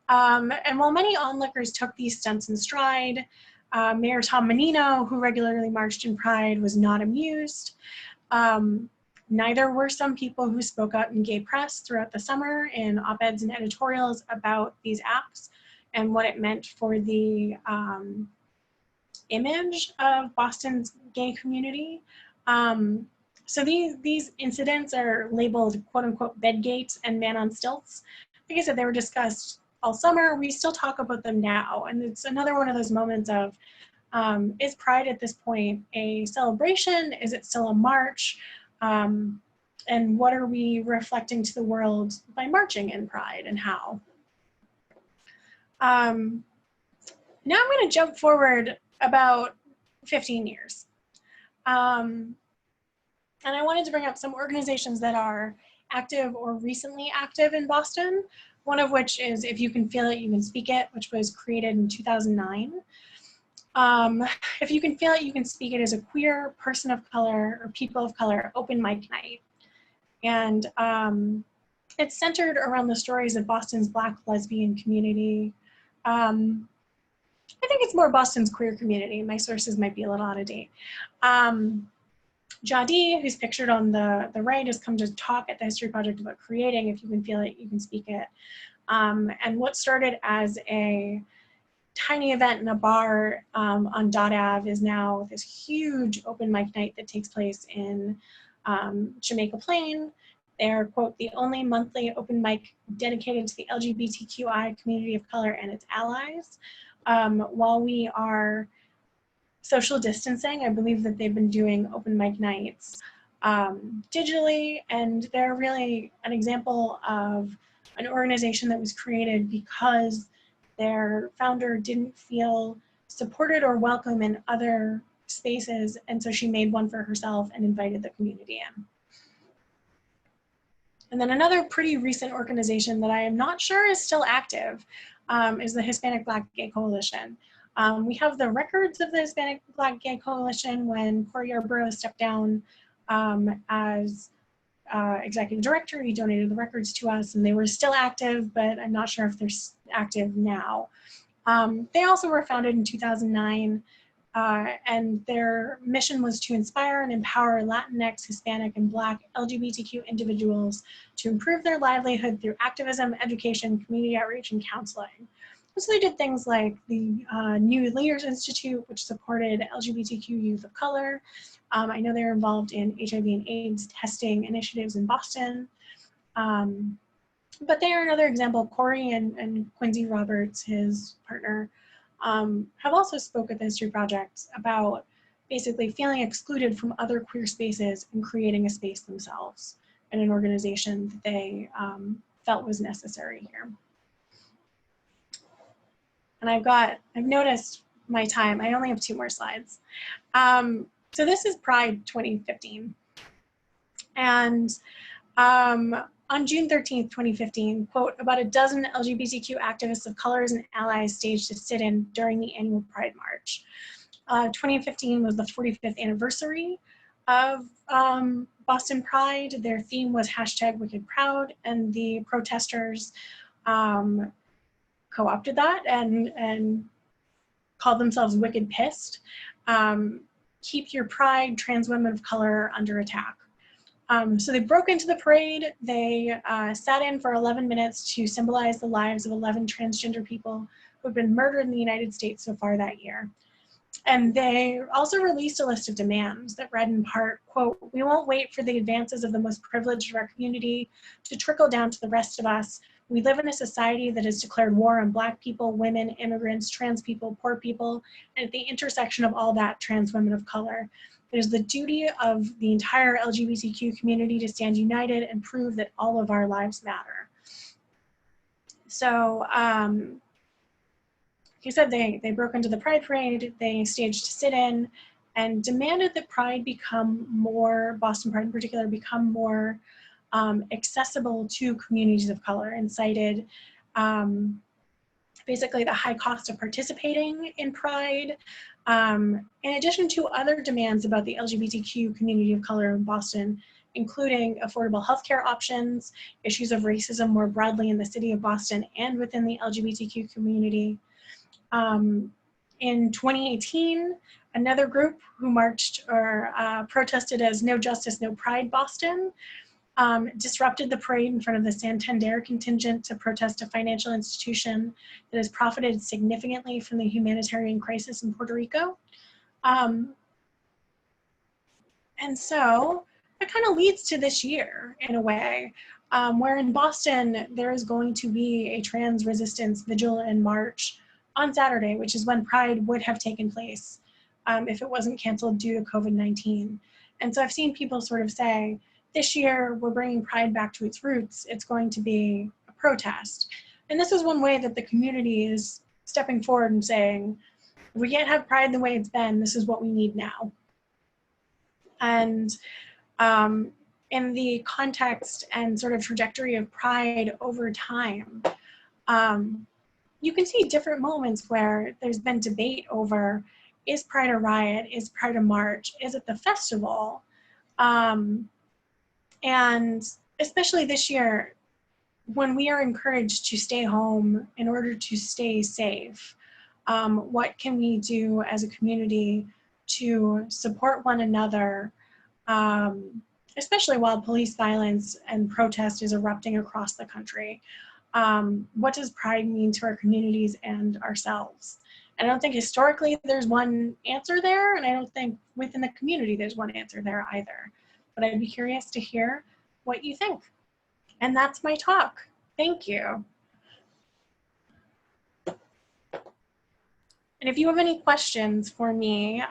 And while many onlookers took these stunts in stride, Mayor Tom Menino, who regularly marched in Pride, was not amused. Neither were some people who spoke out in gay press throughout the summer in op-eds and editorials about these acts and what it meant for the image of Boston's gay community. So these incidents are labeled quote unquote bedgates and man on stilts. Like I said, they were discussed all summer. We still talk about them now. And it's another one of those moments of, is Pride at this point a celebration? Is it still a march? And what are we reflecting to the world by marching in Pride and how? Now I'm going to jump forward about 15 years. And I wanted to bring up some organizations that are active or recently active in Boston, one of which is If You Can Feel It, You Can Speak It, which was created in 2009. If You Can Feel It, You Can Speak It is a queer, person of color, or people of color open mic night. And it's centered around the stories of Boston's Black lesbian community. I think it's more Boston's queer community. My sources might be a little out of date. Jadi, who's pictured on the right, has come to talk at the History Project about creating If You Can Feel It, You Can Speak It. And what started as a tiny event in a bar on Dot Ave is now this huge open mic night that takes place in Jamaica Plain. They're, quote, the only monthly open mic dedicated to the LGBTQI community of color and its allies. While we are social distancing, I believe that they've been doing open mic nights digitally, and they're really an example of an organization that was created because their founder didn't feel supported or welcome in other spaces, and so she made one for herself and invited the community in. And then another pretty recent organization that I am not sure is still active is the Hispanic Black Gay Coalition. We have the records of the Hispanic Black Gay Coalition when Cory Yarborough stepped down as executive director. He donated the records to us and they were still active, but I'm not sure if they're active now. They also were founded in 2009 And their mission was to inspire and empower Latinx, Hispanic, and Black LGBTQ individuals to improve their livelihood through activism, education, community outreach, and counseling. So they did things like the New Leaders Institute, which supported LGBTQ youth of color. I know they're involved in HIV and AIDS testing initiatives in Boston. But they are another example. Corey and Quincy Roberts, his partner, have also spoke at the History Project about basically feeling excluded from other queer spaces and creating a space themselves in an organization that they felt was necessary here. And I've noticed my time. I only have 2 more slides. So this is Pride 2015. And on June 13th, 2015, quote, about a dozen LGBTQ activists of colors and allies staged a sit-in during the annual Pride March. 2015 was the 45th anniversary of Boston Pride. Their theme was #WickedProud, and the protesters co-opted that and called themselves Wicked Pissed. Keep your pride, trans women of color under attack. So they broke into the parade. They sat in for 11 minutes to symbolize the lives of 11 transgender people who have been murdered in the United States so far that year. And they also released a list of demands that read in part, quote, we won't wait for the advances of the most privileged of our community to trickle down to the rest of us. We live in a society that has declared war on Black people, women, immigrants, trans people, poor people, and at the intersection of all that, trans women of color. It is the duty of the entire LGBTQ community to stand united and prove that all of our lives matter. So, like I said, they broke into the Pride Parade, they staged a sit-in, and demanded that Pride become more, Boston Pride in particular, become more accessible to communities of color, and cited basically the high cost of participating in Pride, in addition to other demands about the LGBTQ community of color in Boston, including affordable healthcare options, issues of racism more broadly in the city of Boston and within the LGBTQ community. In 2018, another group who marched or protested as No Justice, No Pride Boston disrupted the parade in front of the Santander contingent to protest a financial institution that has profited significantly from the humanitarian crisis in Puerto Rico. And so that kind of leads to this year in a way, where in Boston, there is going to be a trans resistance vigil and march on Saturday, which is when Pride would have taken place if it wasn't canceled due to COVID-19. And so I've seen people sort of say, this year, we're bringing Pride back to its roots. It's going to be a protest. And this is one way that the community is stepping forward and saying, if we can't have Pride the way it's been, this is what we need now. And in the context and sort of trajectory of Pride over time, you can see different moments where there's been debate over, is Pride a riot? Is Pride a march? Is it the festival? And especially this year, when we are encouraged to stay home in order to stay safe, what can we do as a community to support one another, especially while police violence and protest is erupting across the country? What does Pride mean to our communities and ourselves? And I don't think historically there's one answer there, and I don't think within the community there's one answer there either. But I'd be curious to hear what you think. And that's my talk. Thank you. And if you have any questions for me,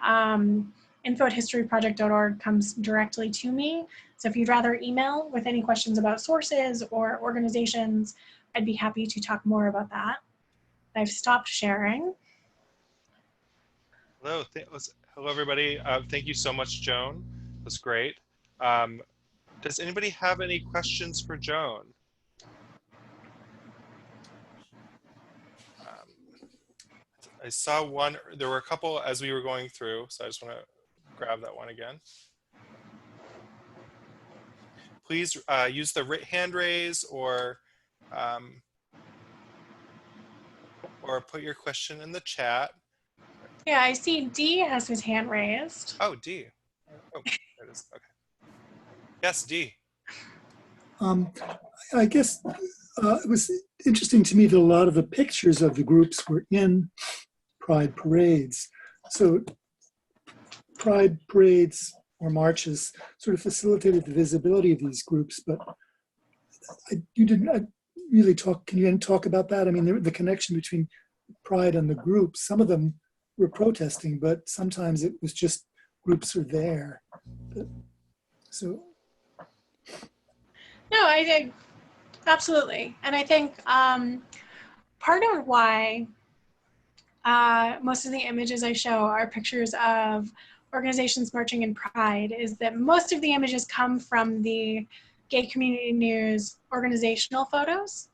info@historyproject.org comes directly to me. So if you'd rather email with any questions about sources or organizations, I'd be happy to talk more about that. I've stopped sharing. Hello, hello everybody. Thank you so much, Joan. It was great. Does anybody have any questions for Joan? I saw one, there were a couple as we were going through, so I just want to grab that one again. Please use the hand raise or put your question in the chat. Yeah, I see D has his hand raised. Oh, D. Oh, that is, okay. Yes, D. I guess it was interesting to me that a lot of the pictures of the groups were in Pride parades. So Pride parades or marches sort of facilitated the visibility of these groups, but you didn't really talk. Can you talk about that? I mean, the connection between Pride and the groups. Some of them were protesting, but sometimes it was just groups are there. So No, I think absolutely. And I think part of why most of the images I show are pictures of organizations marching in Pride is that most of the images come from the Gay Community News organizational photos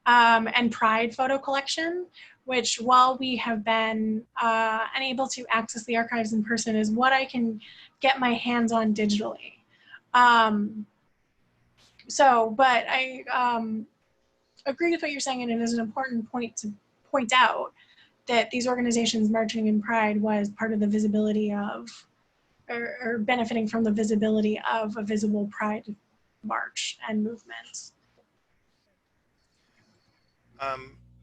and Pride photo collection, which while we have been unable to access the archives in person is what I can get my hands on digitally. But I agree with what you're saying, and it is an important point to point out that these organizations marching in Pride was part of the visibility of, or benefiting from the visibility of a visible Pride march and movement.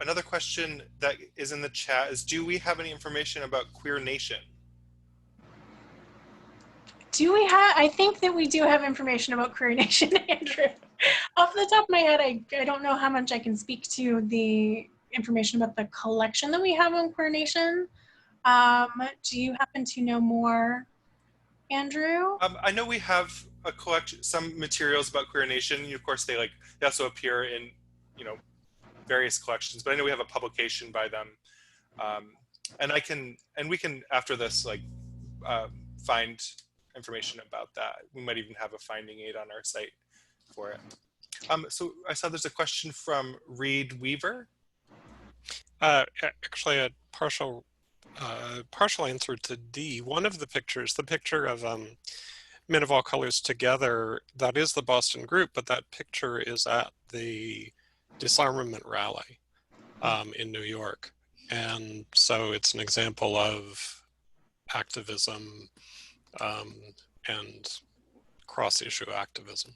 Another question that is in the chat is, do we have any information about Queer Nation? Do we have, I think that we do have information about Queer Nation, Andrew. Off the top of my head, I don't know how much I can speak to the information about the collection that we have on Queer Nation. Do you happen to know more, Andrew? I know we have a collection, some materials about Queer Nation. Of course, they also appear in, various collections, but I know we have a publication by them. And we can after this, find information about that. We might even have a finding aid on our site for it. So I saw there's a question from Reed Weaver. Actually, a partial answer to D. One of the pictures, the picture of Men of All Colors Together, that is the Boston group, but that picture is at the disarmament rally in New York. And so it's an example of activism and cross-issue activism.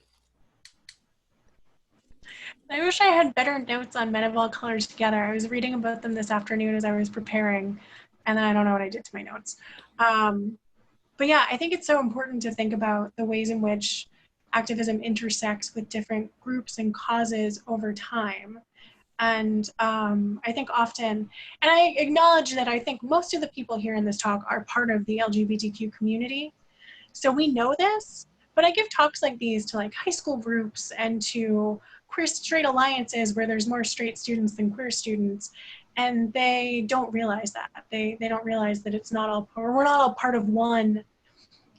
I wish I had better notes on Men of All Colors Together. I was reading about them this afternoon as I was preparing, and then I don't know what I did to my notes. But yeah, I think it's so important to think about the ways in which activism intersects with different groups and causes over time. And I think often, and I acknowledge that I think most of the people here in this talk are part of the LGBTQ community. So we know this, but I give talks like these to high school groups and to queer straight alliances where there's more straight students than queer students. And they don't realize that. They don't realize that it's not all, or we're not all part of one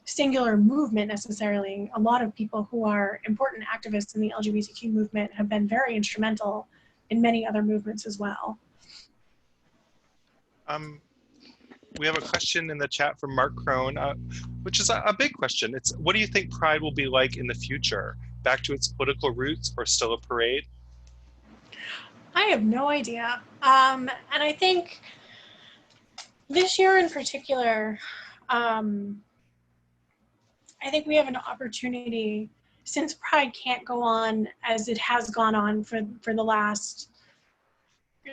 singular movement necessarily. A lot of people who are important activists in the LGBTQ movement have been very instrumental in many other movements as well. We have a question in the chat from Mark Crone, which is a big question. It's, what do you think Pride will be like in the future? Back to its political roots or still a parade? I have no idea. And I think this year in particular, I think we have an opportunity, since Pride can't go on as it has gone on for the last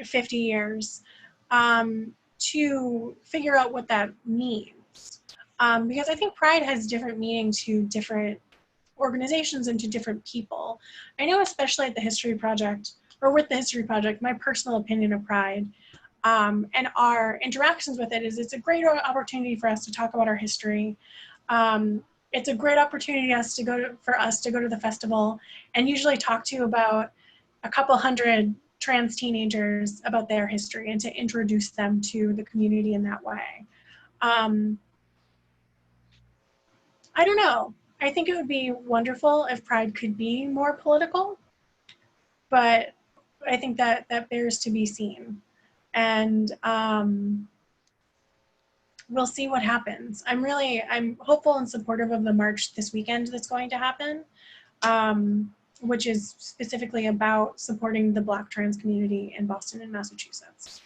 50 years, to figure out what that means. Because I think Pride has different meaning to different organizations and to different people. I know especially at the History Project, or with the History Project, my personal opinion of Pride and our interactions with it is it's a great opportunity for us to talk about our history. It's a great opportunity for us to go to the festival and usually talk to about a couple hundred trans teenagers about their history and to introduce them to the community in that way. I don't know. I think it would be wonderful if Pride could be more political, but I think that bears to be seen. And we'll see what happens. I'm hopeful and supportive of the march this weekend that's going to happen, which is specifically about supporting the Black trans community in Boston and Massachusetts.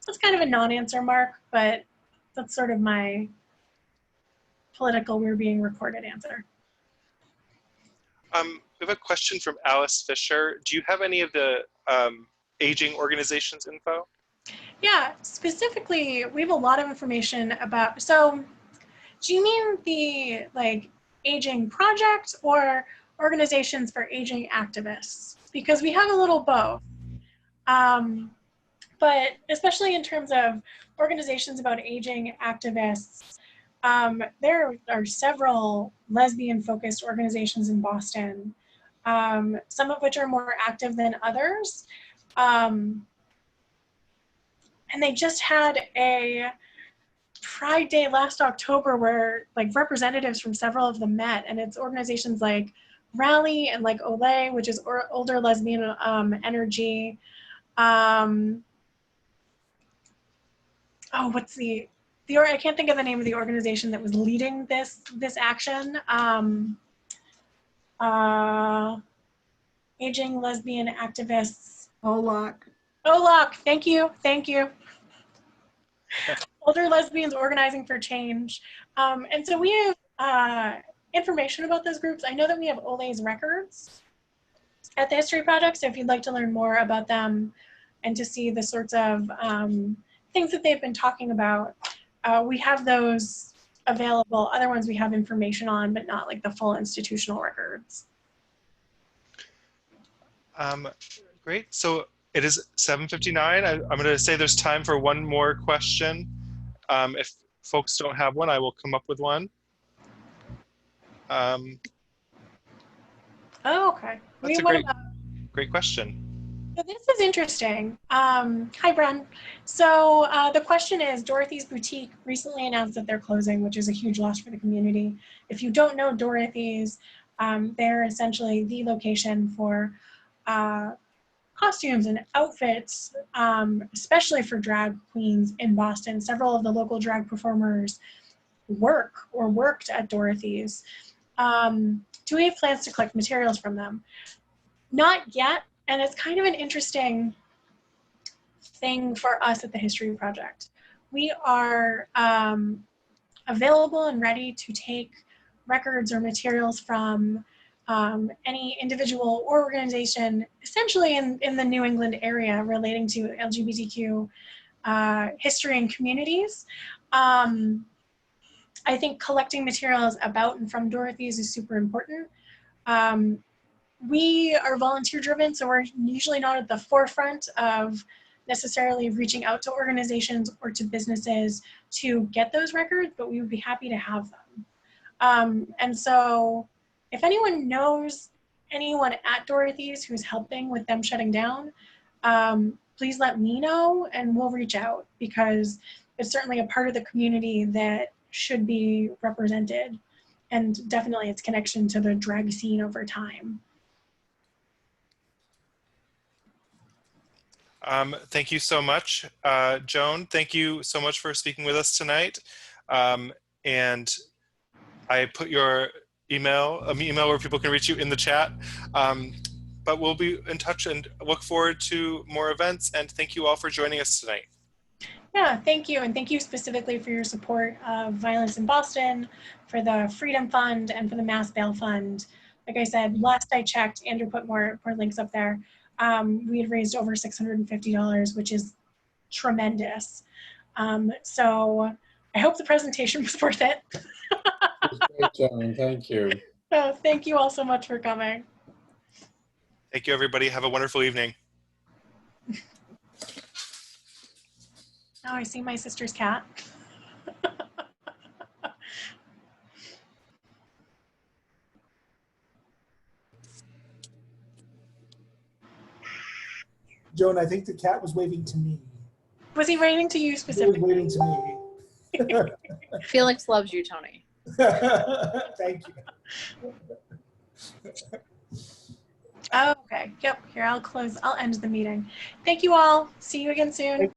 That's kind of a non-answer, Mark, but That's sort of my political we're being recorded answer. We have a question from Alice Fisher. Do you have any of the aging organizations info? Yeah, specifically, we have a lot of information about, so do you mean the like aging project or organizations for aging activists? Because we have a little both. But especially in terms of organizations about aging activists, there are several lesbian-focused organizations in Boston, some of which are more active than others. And they just had a Pride Day last October where like representatives from several of them met, and it's organizations like Rally and like Olay, which is older lesbian energy. Oh, what's I can't think of the name of the organization that was leading this action. Aging lesbian activists. OLOC. OLOC, thank you. Older lesbians organizing for change. And so we have information about those groups. I know that we have Olay's records at the History Project, so if you'd like to learn more about them and to see the sorts of things that they've been talking about, we have those available. Other ones we have information on, but not like the full institutional records. Great. So it is 7:59. I'm going to say there's time for one more question. If folks don't have one, I will come up with one. Oh, okay. That's a great question. So this is interesting. Hi, Bren. So the question is, Dorothy's Boutique recently announced that they're closing, which is a huge loss for the community. If you don't know Dorothy's, they're essentially the location for costumes and outfits, especially for drag queens in Boston. Several of the local drag worked at Dorothy's. Do we have plans to collect materials from them? Not yet. And it's kind of an interesting thing for us at the History Project. We are available and ready to take records or materials from any individual or organization, essentially in the New England area relating to LGBTQ history and communities. I think collecting materials about and from Dorothy's is super important. We are volunteer driven, so we're usually not at the forefront of necessarily reaching out to organizations or to businesses to get those records, but we would be happy to have them. And so if anyone knows anyone at Dorothy's who's helping with them shutting down, please let me know and we'll reach out, because it's certainly a part of the community that should be represented, and definitely its connection to the drag scene over time. Thank you so much, Joan. Thank you so much for speaking with us tonight. And I put your email where people can reach you in the chat. But we'll be in touch and look forward to more events. And thank you all for joining us tonight. Yeah, thank you. And thank you specifically for your support of Violence in Boston, for the Freedom Fund, and for the Mass Bail Fund. Like I said, last I checked, Andrew put more links up there. We had raised over $650, which is tremendous. So I hope the presentation was worth it. Great, Joan. Thank you. So thank you all so much for coming. Thank you, everybody. Have a wonderful evening. Now I see my sister's cat. Joan, I think the cat was waving to me. Was he waving to you He was specifically? waving to me. Felix loves you, Tony. Thank you. Oh, okay. Yep. Here, I'll end the meeting. Thank you all. See you again soon.